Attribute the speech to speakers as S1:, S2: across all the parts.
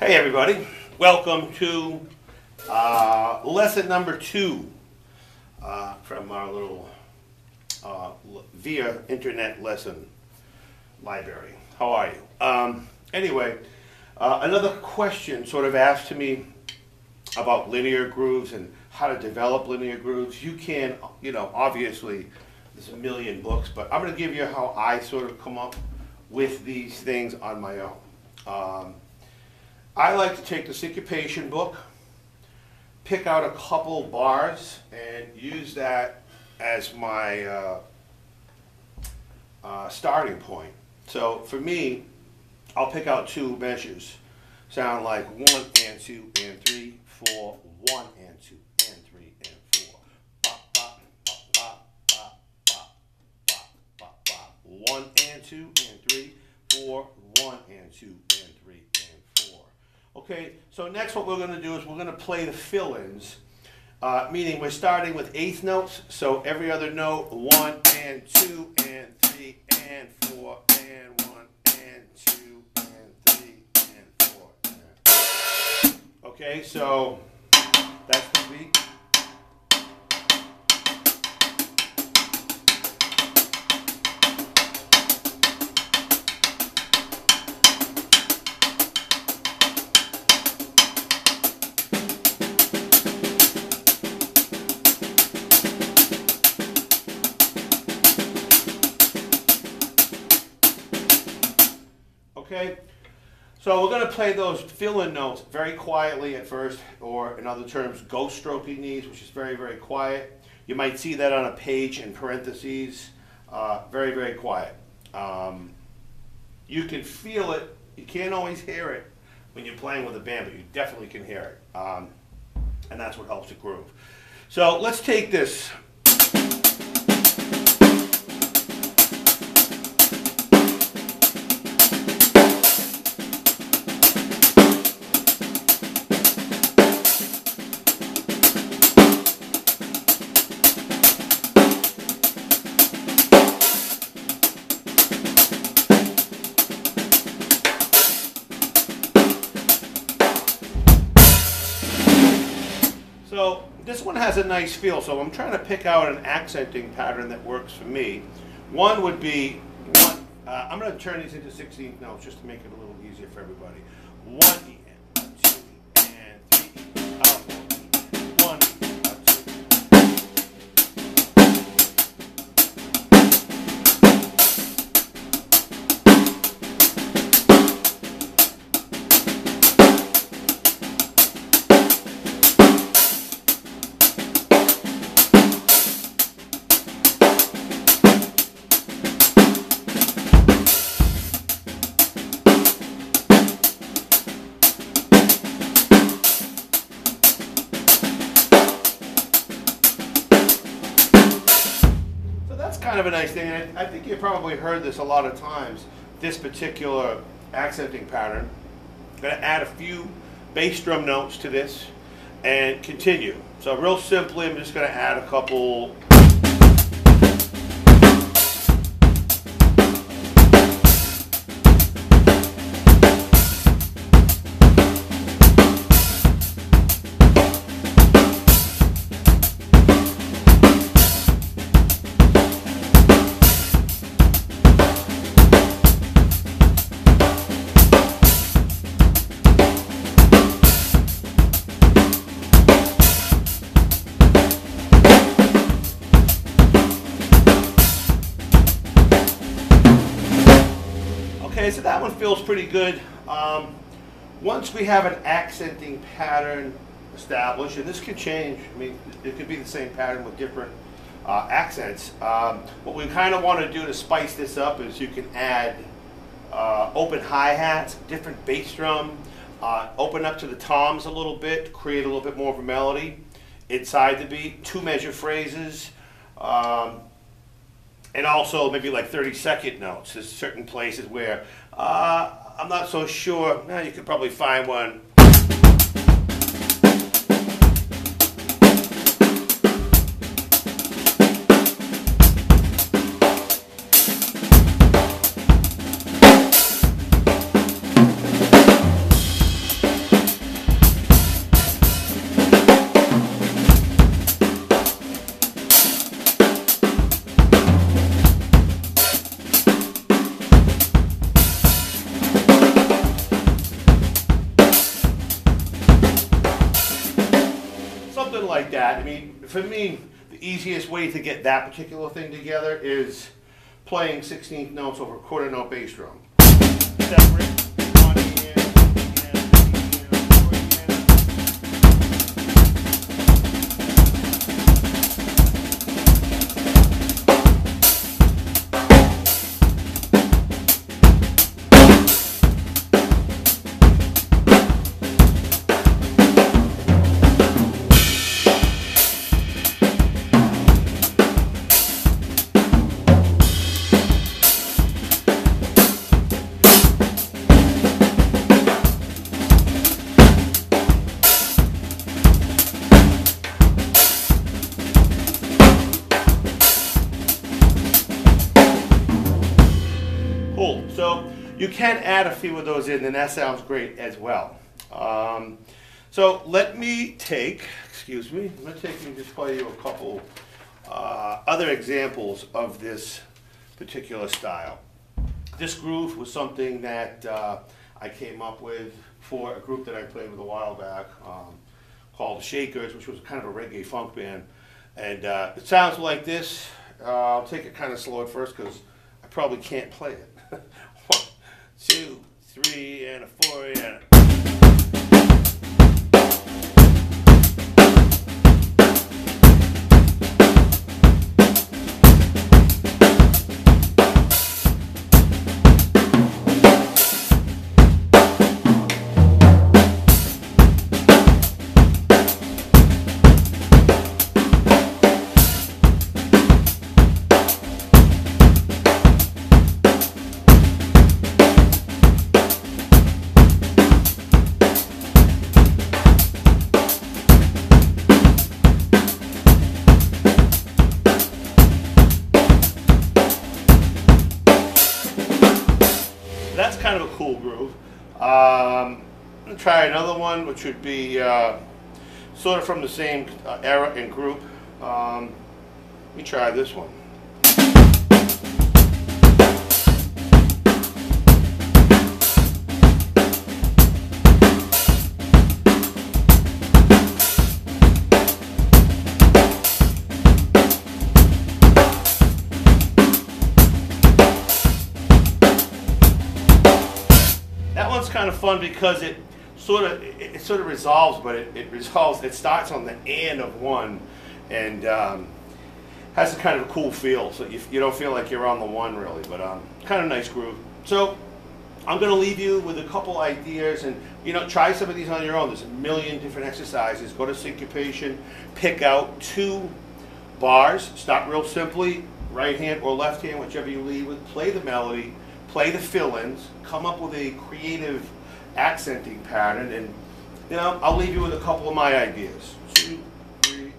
S1: Hey everybody, welcome to lesson number 2 from our little via internet lesson library. How are you? Anyway, another question sort of asked to me about linear grooves and how to develop linear grooves. You can, obviously there's a million books, but I'm going to give you how I sort of come up with these things on my own. I like to take the syncopation book, pick out a couple bars, and use that as my starting point. So for me, I'll pick out 2 measures. Sound like 1 and 2 and 3, 4, 1 and 2 and 3 and 4. Bop, bop, bop, bop, bop, bop, bop, bop, bop. 1 and 2 and 3, 4, 1 and 2 and 3 and 4. Okay, so next what we're going to do is we're going to play the fill-ins, meaning we're starting with eighth notes, so every other note, 1 and 2 and 3 and 4 and 1 and 2 and 3 and 4. And... Okay, so that's the beat. Okay, so we're going to play those fill-in notes very quietly at first, or in other terms, ghost stroking these, which is very, very quiet. You might see that on a page in parentheses. Very, very quiet. You can feel it. You can't always hear it when you're playing with a band, but you definitely can hear it. And that's what helps it groove. So let's take this. So this one has a nice feel, so I'm trying to pick out an accenting pattern that works for me. One would be, I'm going to turn these into 16th notes just to make it a little easier for everybody. 1 E, 2 and 3 E, 1, 2. Kind of a nice thing, and I think you've probably heard this a lot of times, this particular accenting pattern. I'm going to add a few bass drum notes to this and continue. So real simply, I'm just going to add a couple. Okay, so that one feels pretty good. Once we have an accenting pattern established, and this can change, I mean, it could be the same pattern with different accents. What we kind of want to do to spice this up is you can add open hi-hats, different bass drum, open up to the toms a little bit, create a little bit more of a melody inside the beat, 2-measure phrases, and also maybe like 30-second notes. There's certain places where I'm not so sure. You could probably find one. that. I mean, for me, the easiest way to get that particular thing together is playing 16th notes over a quarter note bass drum. Separate, one hand, cool. So you can add a few of those in, and that sounds great as well. So let me take, excuse me, I'm going to take and just play you a couple other examples of this particular style. This groove was something that I came up with for a group that I played with a while back called the Shakers, which was kind of a reggae funk band. And it sounds like this. I'll take it kind of slow at first because I probably can't play it. 1, 2, 3, and a 4, and a... That's kind of a cool groove. I'm going to try another one, which would be sort of from the same era and group. Let me try this one. That one's kind of fun because it sort of resolves, but it starts on the and of one, and has a kind of a cool feel. So you don't feel like you're on the one really, but kind of nice groove. So I'm going to leave you with a couple ideas, and try some of these on your own. There's a million different exercises. Go to Syncopation, pick out 2 bars. Start real simply, right hand or left hand, whichever you lead with. Play the melody. Play the fill-ins, come up with a creative accenting pattern, and I'll leave you with a couple of my ideas. 2, 3.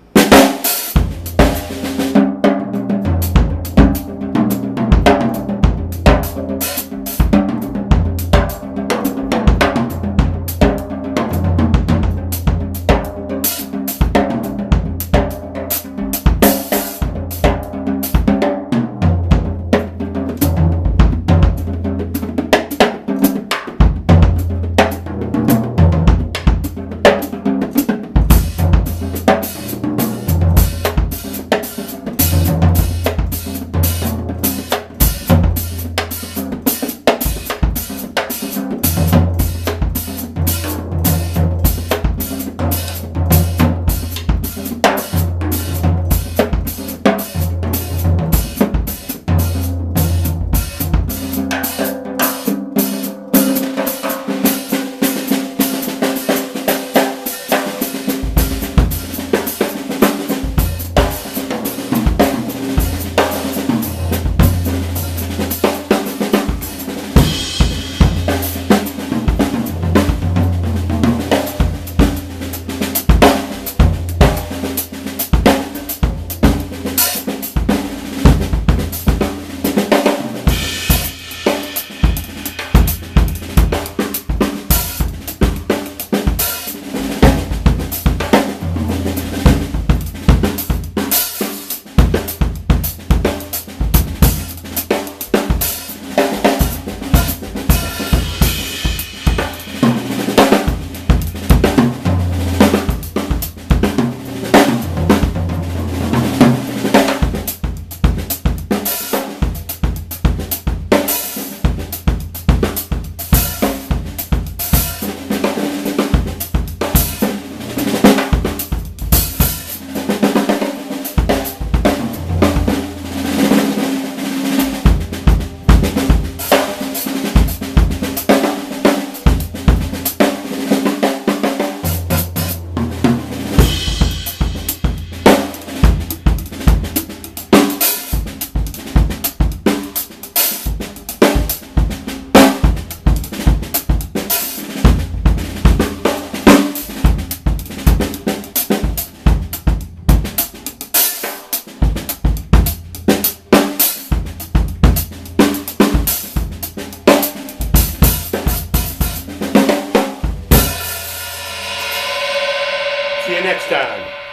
S1: See you next time.